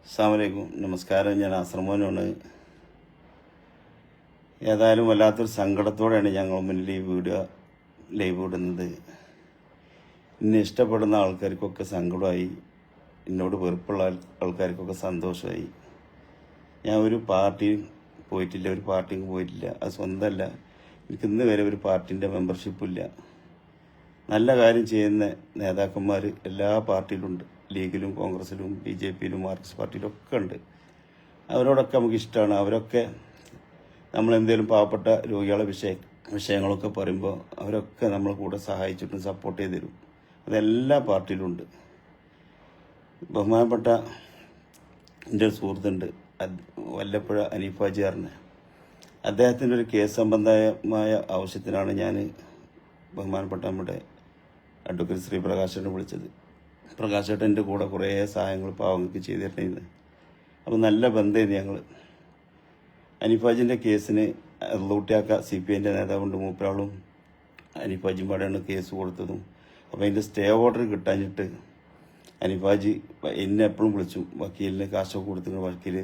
അസ്സലാമലൈക്കും. നമസ്കാരം. ഞാൻ അസ്രമോനാണ്. ഏതായാലും വല്ലാത്തൊരു സങ്കടത്തോടെയാണ് ഞങ്ങൾ മുന്നിൽ ഈ വീഡിയോ ലൈവ് ഇടുന്നത്. എന്നെ ഇഷ്ടപ്പെടുന്ന ആൾക്കാർക്കൊക്കെ സങ്കടമായി, എന്നോട് വെറുപ്പുള്ള ആൾക്കാർക്കൊക്കെ സന്തോഷമായി. ഞാൻ ഒരു പാർട്ടിയും പോയിട്ടില്ല, ഒരു പാർട്ടിക്ക് പോയിട്ടില്ല. അത് സ്വന്തമല്ല, എനിക്ക് ഇന്ന് വരെ ഒരു പാർട്ടിൻ്റെ മെമ്പർഷിപ്പില്ല. നല്ല കാര്യം ചെയ്യുന്ന നേതാക്കന്മാർ എല്ലാ പാർട്ടിയിലുണ്ട്. ലീഗിലും കോൺഗ്രസിലും BJPയിലും മാർക്സിസ്റ്റ് പാർട്ടിയിലും ഒക്കെ ഉണ്ട്. അവരോടൊക്കെ നമുക്ക് ഇഷ്ടമാണ്. അവരൊക്കെ നമ്മളെന്തെങ്കിലും പാവപ്പെട്ട രോഗികളെ വിഷയങ്ങളൊക്കെ പറയുമ്പോൾ അവരൊക്കെ നമ്മളെ കൂടെ സഹായിച്ചിട്ടും സപ്പോർട്ട് ചെയ്ത് തരും. അതെല്ലാ പാർട്ടിയിലുണ്ട്. ബഹുമാനപ്പെട്ട എൻ്റെ ഒരു സുഹൃത്തുണ്ട്, വല്ലപ്പുഴ അനീഫാജിയാറിന്. അദ്ദേഹത്തിൻ്റെ ഒരു കേസ് സംബന്ധമായ ആവശ്യത്തിനാണ് ഞാൻ ബഹുമാനപ്പെട്ട നമ്മുടെ അഡ്വക്കേറ്റ് ശ്രീ പ്രകാശേട്ടനെ വിളിച്ചത്. പ്രകാശേട്ടൻ്റെ കൂടെ കുറേ സഹായങ്ങൾ പാവങ്ങൾക്ക് ചെയ്തിരുന്നത്. അപ്പോൾ നല്ല ബന്ധമായിരുന്നു ഞങ്ങൾ. അനീഫാജിൻ്റെ കേസിന് ലൂട്ടിയാക്ക CPIൻ്റെ നേതാവുണ്ട്, മൂപ്പരാളും അനീഫാജിയും പാടെയാണ് കേസ് കൊടുത്തതും. അപ്പോൾ അതിൻ്റെ സ്റ്റേ ഓർഡർ കിട്ടാഞ്ഞിട്ട് അനീഫാജി എന്നെ എപ്പോഴും വിളിച്ചു. വക്കീലിന് കാശൊക്കെ കൊടുത്തിട്ട് വക്കീൽ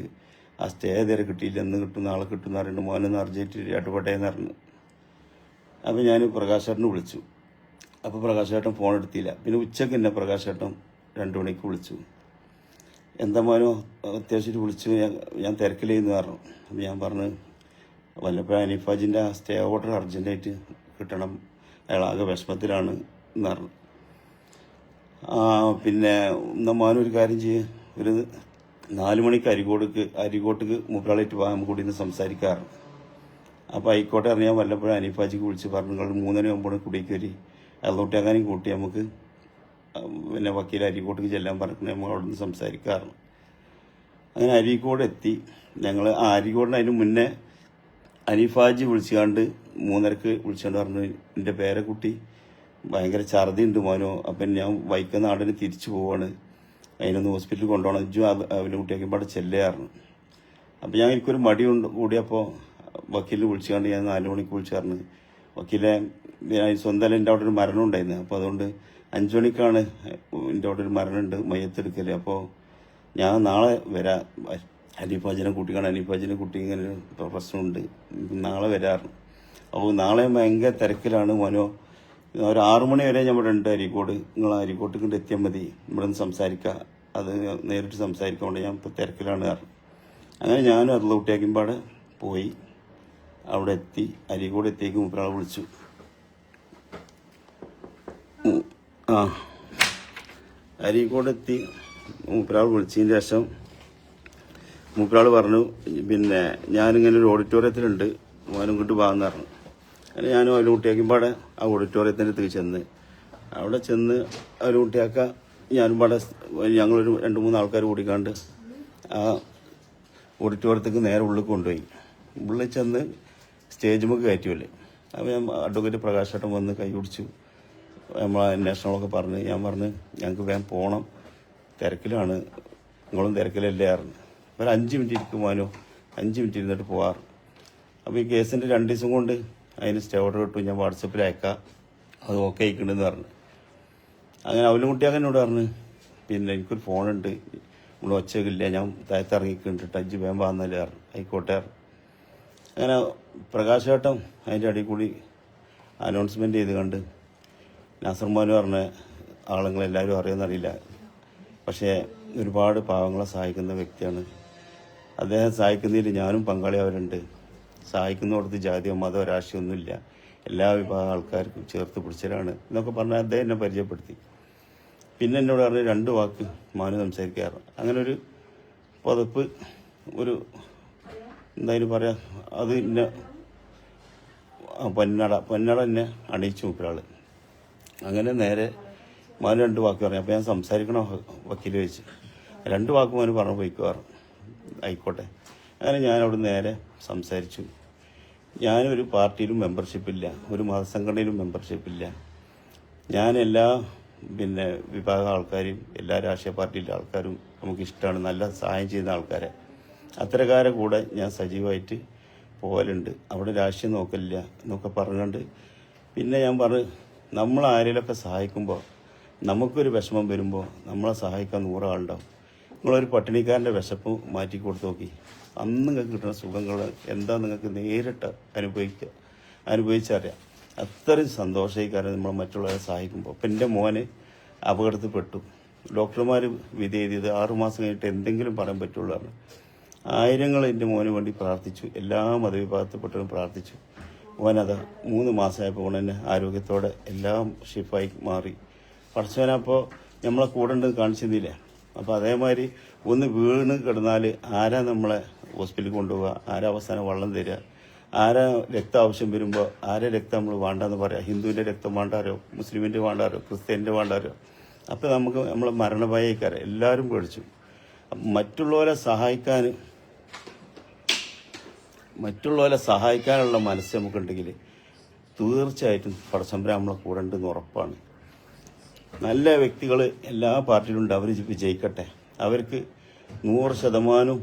ആ സ്റ്റേ ഇതുവരെ കിട്ടിയില്ല, എന്ന് കിട്ടും നാളെ കിട്ടും എന്ന് പറയുന്നുണ്ട്. മോനെന്ന് അർജൻറ്റ് ഇടപെട്ടേന്ന് പറഞ്ഞു. അപ്പോൾ ഞാൻ പ്രകാശേട്ടനെ വിളിച്ചു. അപ്പോൾ പ്രകാശേട്ടൻ ഫോൺ എടുത്തില്ല. പിന്നെ ഉച്ചയ്ക്ക് തന്നെ പ്രകാശേട്ടൻ 2 മണിക്ക് വിളിച്ചു. എന്താ മോനോ അത്യാവശ്യം വിളിച്ചു, ഞാൻ തിരക്കിലെന്ന് പറഞ്ഞു. അപ്പോൾ ഞാൻ പറഞ്ഞു വല്ലപ്പോഴും അനീഫാജിൻ്റെ ആ സ്റ്റേ ഓർഡർ അർജൻറ്റായിട്ട് കിട്ടണം, അയാളാകെ വിഷമത്തിലാണ് എന്ന് പറഞ്ഞു. പിന്നെ എന്നാൽ മോനൊരു കാര്യം ചെയ്യും, ഒരു 4 മണിക്ക് അരിക്കോട്ടേക്ക് മൂപ്പരാളായിട്ട് പോകാൻ നമുക്ക് കൂടി ഇന്ന് സംസാരിക്കാറ്. അപ്പോൾ ആയിക്കോട്ടെ അറിയാൻ വല്ലപ്പോഴും അനീഫാജിക്ക് വിളിച്ച് പറഞ്ഞു, നിങ്ങൾ 3:09 കുടിക്ക് വരി, അതിലോട്ടേക്കാനും കൂട്ടി നമുക്ക് പിന്നെ വക്കീൽ അരീക്കോട്ടേക്ക് ചെല്ലാൻ പറഞ്ഞു. നമ്മൾ അവിടെ നിന്ന് സംസാരിക്കാറുണ്ട്. അങ്ങനെ അരീക്കോട് എത്തി. ഞങ്ങൾ അരീക്കോടിന് അതിന് മുന്നേ അനീഫാജി വിളിച്ചുകൊണ്ട് 3:30 വിളിച്ചുകൊണ്ട് പറഞ്ഞു, എൻ്റെ പേരക്കുട്ടി ഭയങ്കര ഛർദി ഉണ്ട് മോനോ, അപ്പം ഞാൻ വൈക്കുന്ന നാടിന് തിരിച്ചു പോവാണ്, അതിനൊന്ന് ഹോസ്പിറ്റലിൽ കൊണ്ടുപോകണം, അഞ്ചും അവൻ്റെ കുട്ടിയൊക്കെ ഇവിടെ ചെല്ലാറുണ്ട്. അപ്പം ഞാൻ എനിക്കൊരു മടി കൂടിയപ്പോൾ വക്കീലിന് വിളിച്ചുകൊണ്ട് ഞാൻ 4 മണിക്ക് വിളിച്ചു പറഞ്ഞു. വക്കീലെ സ്വന്തം എൻ്റെ അവിടെ ഒരു മരണം ഉണ്ടായിരുന്നു, അപ്പോൾ അതുകൊണ്ട് 5 മണിക്കാണ് എൻ്റെ അവിടെ ഒരു മരണമുണ്ട്, മയ്യത്തെടുക്കൽ. അപ്പോൾ ഞാൻ നാളെ വരാം, അനീഫാജിനെ കൂട്ടിക്കാണ്, അനീഫാജിനെ കുട്ടി ഇങ്ങനെ ഒരു പ്രശ്നമുണ്ട്, നാളെ വരാറ്. അപ്പോൾ നാളെ ഭയങ്കര തിരക്കിലാണ് മോനോ, ഒരു 6 മണി വരെ ഞാൻ ഇവിടെ ഉണ്ട് അരീക്കോട്, നിങ്ങൾ അരീക്കോട്ടേക്ക് കൊണ്ട് എത്തിയാൽ മതി, ഇവിടെ നിന്ന് സംസാരിക്കാം, അത് നേരിട്ട് സംസാരിക്കാണ്ട് ഞാൻ ഇപ്പോൾ തിരക്കിലാണ് കാരണം. അങ്ങനെ ഞാനും അതിലൂട്ടിയാക്കുമ്പാടെ പോയി. അവിടെ എത്തി അരീക്കോട് എത്തിയേക്ക് മൂപ്പരാളെ വിളിച്ചു. അരീക്കോട് എത്തി മൂപ്പരാൾ വിളിച്ചതിന് ശേഷം മൂപ്പരാൾ പറഞ്ഞു, പിന്നെ ഞാനിങ്ങനെ ഒരു ഓഡിറ്റോറിയത്തിലുണ്ട്, മോനും ഇങ്ങോട്ട് വാങ്ങുന്ന പറഞ്ഞു. അങ്ങനെ ഞാനും അതിൽ കുട്ടിയാക്കുമ്പാടെ ആ ഓഡിറ്റോറിയത്തിൻ്റെ അടുത്ത് ചെന്ന് അവിടെ ചെന്ന് അതിൽ കുട്ടിയാക്ക ഞാനും പാടെ ഞങ്ങളൊരു 2-3 ആൾക്കാർ കൂടിക്കാണ്ട് ആ ഓഡിറ്റോറിയത്തേക്ക് നേരെ ഉള്ളിൽ കൊണ്ടുപോയി. ഉള്ളിൽ ചെന്ന് സ്റ്റേജിലേക്ക് കയറ്റുമല്ലേ. അപ്പോൾ ഞാൻ അഡ്വക്കേറ്റ് പ്രകാശേട്ടൻ വന്ന് കൈ പിടിച്ചു, നമ്മളെ അന്വേഷണങ്ങളൊക്കെ പറഞ്ഞ്. ഞാൻ പറഞ്ഞ് ഞങ്ങൾക്ക് വേഗം പോകണം, തിരക്കിലാണ്, നിങ്ങളും തിരക്കിലല്ലേ പറഞ്ഞു. ഒരു 5 മിനിറ്റ് ഇരിക്കുവാനോ, 5 മിനിറ്റ് ഇരുന്നിട്ട് പോകാറ്. അപ്പോൾ ഈ കേസിൻ്റെ 2 ദിവസം കൊണ്ട് അതിന് സ്റ്റേ ഓർഡർ കിട്ടും, ഞാൻ വാട്സപ്പിൽ അയക്കാം, അത് ഓക്കെ ആയിക്കുണ്ടെന്ന് പറഞ്ഞു. അങ്ങനെ അവലും കുട്ടിയാക്കാൻ എന്നോട് പറഞ്ഞു, പിന്നെ എനിക്കൊരു ഫോണുണ്ട്, ഇവിടെ ഒച്ചയില്ല, ഞാൻ താഴത്തിറങ്ങിക്കുന്നുണ്ട്, ടച്ച് വേഗം വന്നല്ലേ പറഞ്ഞു. ആയിക്കോട്ടെ. അങ്ങനെ പ്രകാശേട്ടൻ അതിൻ്റെ അടിയിൽ കൂടി അനൗൺസ്മെൻറ്റ് ചെയ്ത് കണ്ട് നാസർമാൻ പറഞ്ഞ ആളുകളെല്ലാവരും അറിയുമെന്നറിയില്ല, പക്ഷേ ഒരുപാട് പാവങ്ങളെ സഹായിക്കുന്ന വ്യക്തിയാണ് അദ്ദേഹം. സഹായിക്കുന്നതിൽ ഞാനും പങ്കാളിയാവരുണ്ട്. സഹായിക്കുന്നിടത്ത് ജാതിയോ മതമോ രാഷ്ട്രീയമൊന്നുമില്ല, എല്ലാ വിഭാഗം ആൾക്കാർക്കും ചേർത്ത് പിടിച്ചവരാണ് എന്നൊക്കെ പറഞ്ഞാൽ അദ്ദേഹം എന്നെ പരിചയപ്പെടുത്തി. പിന്നെ എന്നോട് പറഞ്ഞ് 2 വാക്ക് മാനു സംസാരിക്കാറ്. അങ്ങനെ ഒരു പതിപ്പ്, ഒരു എന്തായാലും പറയാം, അത് എന്നെ പൊന്നട എന്നെ അണിയിച്ചു മൂപ്പരാൾ. അങ്ങനെ നേരെ മാനു 2 വാക്ക് പറഞ്ഞു. അപ്പോൾ ഞാൻ സംസാരിക്കണോ വക്കീൽ വെച്ച് 2 വാക്ക് മാനു പറഞ്ഞു പോയിക്കുവാറ്. ആയിക്കോട്ടെ. അങ്ങനെ ഞാനവിടെ നേരെ സംസാരിച്ചു. ഞാനൊരു പാർട്ടിയിലും മെമ്പർഷിപ്പില്ല, ഒരു മതസംഘടനയിലും മെമ്പർഷിപ്പില്ല. ഞാൻ എല്ലാ പിന്നെ വിഭാഗം ആൾക്കാരും, എല്ലാ രാഷ്ട്രീയ പാർട്ടിയിലെ ആൾക്കാരും നമുക്കിഷ്ടമാണ്, നല്ല സഹായം ചെയ്യുന്ന ആൾക്കാരെ. അത്തരക്കാരെ കൂടെ ഞാൻ സജീവമായിട്ട് പോകലുണ്ട്, അവിടെ രാഷ്ട്രീയം നോക്കലില്ല എന്നൊക്കെ പറഞ്ഞുകൊണ്ട്. പിന്നെ ഞാൻ പറഞ്ഞു, നമ്മൾ ആരെങ്കിലുമൊക്കെ സഹായിക്കുമ്പോൾ, നമുക്കൊരു വിഷമം വരുമ്പോൾ നമ്മളെ സഹായിക്കാൻ 100 ആളുണ്ടാവും. നിങ്ങളൊരു പട്ടിണിക്കാരൻ്റെ വിശപ്പ് മാറ്റി കൊടുത്ത് നോക്കി, അന്ന് നിങ്ങൾക്ക് കിട്ടുന്ന സുഖങ്ങൾ എന്താ നിങ്ങൾക്ക് നേരിട്ട് അനുഭവിച്ചറിയാം. അത്രയും സന്തോഷമായിക്കാരം നമ്മൾ മറ്റുള്ളവരെ സഹായിക്കുമ്പോൾ. ഇപ്പം എൻ്റെ മോന് അപകടത്തിൽപ്പെട്ടു. ഡോക്ടർമാർ വിധി എഴുതിയത് 6 മാസം കഴിഞ്ഞിട്ട് എന്തെങ്കിലും പറയാൻ പറ്റുള്ളൂ. ആയിരങ്ങൾ എൻ്റെ മോന് വേണ്ടി പ്രാർത്ഥിച്ചു, എല്ലാ മതവിഭാഗത്തിൽപ്പെട്ടവരും പ്രാർത്ഥിച്ചു. മോനത് 3 മാസമായപ്പോൾ തന്നെ ആരോഗ്യത്തോടെ എല്ലാം ഷിഫായി മാറി. പഠിച്ചവനപ്പോൾ നമ്മളെ കൂടെ ഉണ്ട് കാണിച്ചിരുന്നില്ലേ. അപ്പോൾ അതേമാതിരി ഒന്ന് വീണ് കിടന്നാൽ ആരാ നമ്മളെ ഹോസ്പിറ്റലിൽ കൊണ്ടുപോവുക, ആരാ അവസാനം വെള്ളം തരിക, ആരാ രക്തം ആവശ്യം വരുമ്പോൾ ആരെ രക്തം നമ്മൾ വേണ്ടെന്ന് പറയാം. ഹിന്ദുവിൻ്റെ രക്തം വേണ്ടാരോ, മുസ്ലിമിൻ്റെ വേണ്ടാരോ, ക്രിസ്ത്യൻ്റെ വേണ്ടാരോ. അപ്പോൾ നമുക്ക് നമ്മൾ മരണഭയക്കാരെ എല്ലാവരും പേടിച്ചു. മറ്റുള്ളവരെ സഹായിക്കാനുള്ള മനസ്സ് നമുക്കുണ്ടെങ്കിൽ തീർച്ചയായിട്ടും പടച്ചമ്പരാൻ നമ്മളെ കൂടെ ഉണ്ടെന്ന് ഉറപ്പാണ്. നല്ല വ്യക്തികൾ എല്ലാ പാർട്ടിയിലുണ്ട്, അവർ വിജയിക്കട്ടെ. അവർക്ക് 100%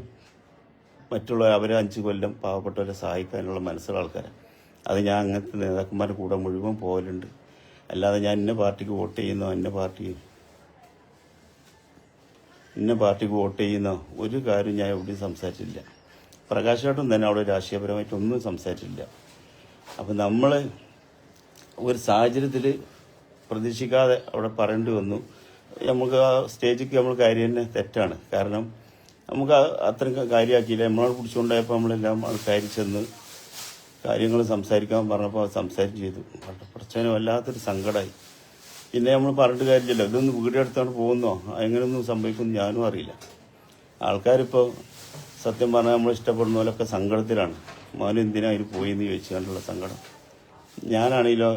മറ്റുള്ളവർ അവരെ 5 കൊല്ലം പാവപ്പെട്ടവരെ സഹായിക്കാനുള്ള മനസ്സുള്ള ആൾക്കാരാണ്. അത് ഞാൻ അങ്ങനത്തെ നേതാക്കന്മാരുടെ കൂടെ മുഴുവൻ പോകലുണ്ട്. അല്ലാതെ ഞാൻ ഇന്ന പാർട്ടിക്ക് വോട്ട് ചെയ്യുന്നോ ഇന്ന പാർട്ടിക്ക് വോട്ട് ചെയ്യുന്ന ഒരു കാര്യം ഞാൻ എവിടെയും സംസാരിച്ചില്ല. പ്രകാശായിട്ടും തന്നെ അവിടെ രാഷ്ട്രീയപരമായിട്ടൊന്നും സംസാരിച്ചില്ല. അപ്പം നമ്മൾ ഒരു സാഹചര്യത്തിൽ പ്രതീക്ഷിക്കാതെ അവിടെ പറയേണ്ടി വന്നു. നമുക്ക് ആ സ്റ്റേജിലേക്ക് നമ്മൾ കാര്യം തന്നെ തെറ്റാണ്. കാരണം നമുക്ക് അത്രയും കാര്യമാക്കിയില്ല. നമ്മളോട് പിടിച്ചുകൊണ്ടായപ്പോൾ നമ്മളെല്ലാം ആൾക്കാർ ചെന്ന് കാര്യങ്ങൾ സംസാരിക്കാൻ പറഞ്ഞപ്പോൾ സംസാരം ചെയ്തു. പ്രശ്നം വല്ലാത്തൊരു സങ്കടമായി. പിന്നെ നമ്മൾ പറഞ്ഞിട്ട് കാര്യമില്ലല്ലോ, ഇതൊന്ന് വീഡിയോ എടുത്തോണ്ട് പോകുന്നോ എങ്ങനെയൊന്നും സംഭവിക്കുമെന്ന് ഞാനും അറിയില്ല. ആൾക്കാരിപ്പോൾ സത്യം പറഞ്ഞാൽ നമ്മൾ ഇഷ്ടപ്പെടുന്ന പോലൊക്കെ സങ്കടത്തിലാണ്. മോനും എന്തിനാ അതിന് പോയി എന്ന് ചോദിച്ചുകൊണ്ടുള്ള സങ്കടം. ഞാനാണെങ്കിലോ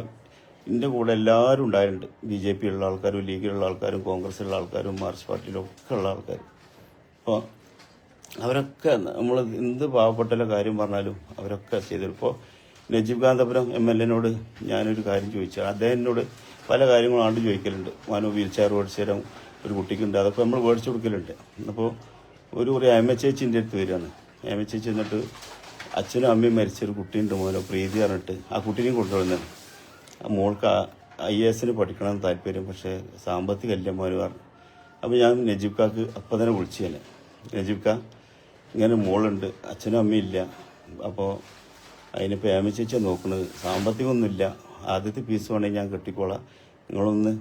എൻ്റെ കൂടെ എല്ലാവരും ഉണ്ടായിട്ടുണ്ട്. BJP ഉള്ള ആൾക്കാരും ലീഗിലുള്ള ആൾക്കാരും കോൺഗ്രസ്സിലുള്ള ആൾക്കാരും മാർക്സിസ്റ്റ് പാർട്ടിയിലും ഒക്കെ ഉള്ള ആൾക്കാർ. അപ്പോൾ അവരൊക്കെ നമ്മൾ എന്ത് പാവപ്പെട്ട കാര്യം പറഞ്ഞാലും അവരൊക്കെ ചെയ്തു. ഇപ്പോൾ നജീബ് കാന്തപുരം MLA ഞാനൊരു കാര്യം ചോദിച്ചു. അദ്ദേഹം എന്നോട് പല കാര്യങ്ങളും ആണ്ട് ചോദിക്കലുണ്ട്. മാനോ വീൽ ചെയർ മേടിച്ചു തരാം ഒരു കുട്ടിക്കുണ്ട്, അതൊക്കെ നമ്മൾ മേടിച്ചു കൊടുക്കലുണ്ട്. അപ്പോൾ ഒരു ചേച്ചിൻ്റെ അടുത്ത് വരികയാണ്. ചേച്ചി എന്നിട്ട് അച്ഛനും അമ്മയും മരിച്ചൊരു കുട്ടിയുണ്ട് മോനോ പ്രീതി പറഞ്ഞിട്ട് ആ കുട്ടീനെയും കൊണ്ടുവരുന്നതാണ്. ആ മോൾക്ക് IAS പഠിക്കണമെന്ന് താല്പര്യം, പക്ഷേ സാമ്പത്തികമല്ല മോന് പറഞ്ഞു. അപ്പോൾ ഞാൻ നജീബ് കാക്ക് അപ്പം തന്നെ വിളിച്ചു. ഞാൻ നജീബ് കാ ഇങ്ങനെ മോളുണ്ട്, അച്ഛനും അമ്മയും ഇല്ല, അപ്പോൾ അതിനിപ്പോൾ ചേച്ചിയാണ് നോക്കുന്നത്, സാമ്പത്തികമൊന്നുമില്ല, ആദ്യത്തെ ഫീസ് വേണമെങ്കിൽ ഞാൻ കെട്ടിക്കോളാം, നിങ്ങളൊന്ന്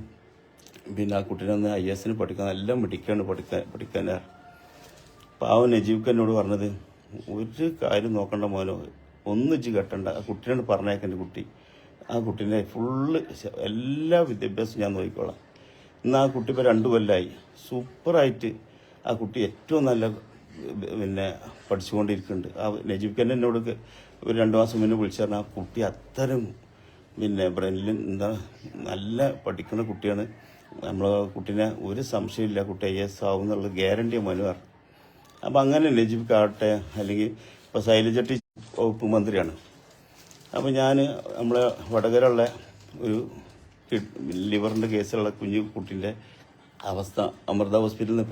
പിന്നെ ആ കുട്ടീനൊന്ന് IAS പഠിക്കാൻ എല്ലാം പഠിക്കാനാണ്. പാവം നജീബ് എന്നോട് പറഞ്ഞത്, ഒരു കാര്യം നോക്കണ്ട മോനോ, ഒന്നിച്ച് കെട്ടണ്ട, ആ കുട്ടീനോട് പറഞ്ഞേക്കെൻ്റെ കുട്ടി, ആ കുട്ടീനെ ഫുള്ള് എല്ലാ വിദ്യാഭ്യാസവും ഞാൻ നോക്കിക്കോളാം. ഇന്ന് ആ കുട്ടി ഇപ്പോൾ 2 കൊല്ലമായി സൂപ്പറായിട്ട് ആ കുട്ടി ഏറ്റവും നല്ല പിന്നെ പഠിച്ചുകൊണ്ടിരിക്കുന്നുണ്ട്. ആ നജീബ് എന്നോട് ഒരു 2 മാസം മുന്നേ വിളിച്ചു പറഞ്ഞാൽ ആ കുട്ടി അത്തരം പിന്നെ ബ്രെയിനിൽ നല്ല പഠിക്കുന്ന കുട്ടിയാണ്. നമ്മൾ കുട്ടീനെ ഒരു സംശയമില്ല കുട്ടി IAS ആവും എന്നുള്ള ഗ്യാരണ്ടി മനു പറഞ്ഞു. അപ്പം അങ്ങനെ നജീബ് ആവട്ടെ, അല്ലെങ്കിൽ ഇപ്പോൾ ശൈലജ വകുപ്പ് മന്ത്രിയാണ്. അപ്പോൾ ഞാൻ നമ്മളെ വടകരയുള്ള ഒരു ലിവറിൻ്റെ കേസിലുള്ള കുഞ്ഞു കുട്ടീൻ്റെ അവസ്ഥ അമൃത ഹോസ്പിറ്റലിൽ നിന്ന്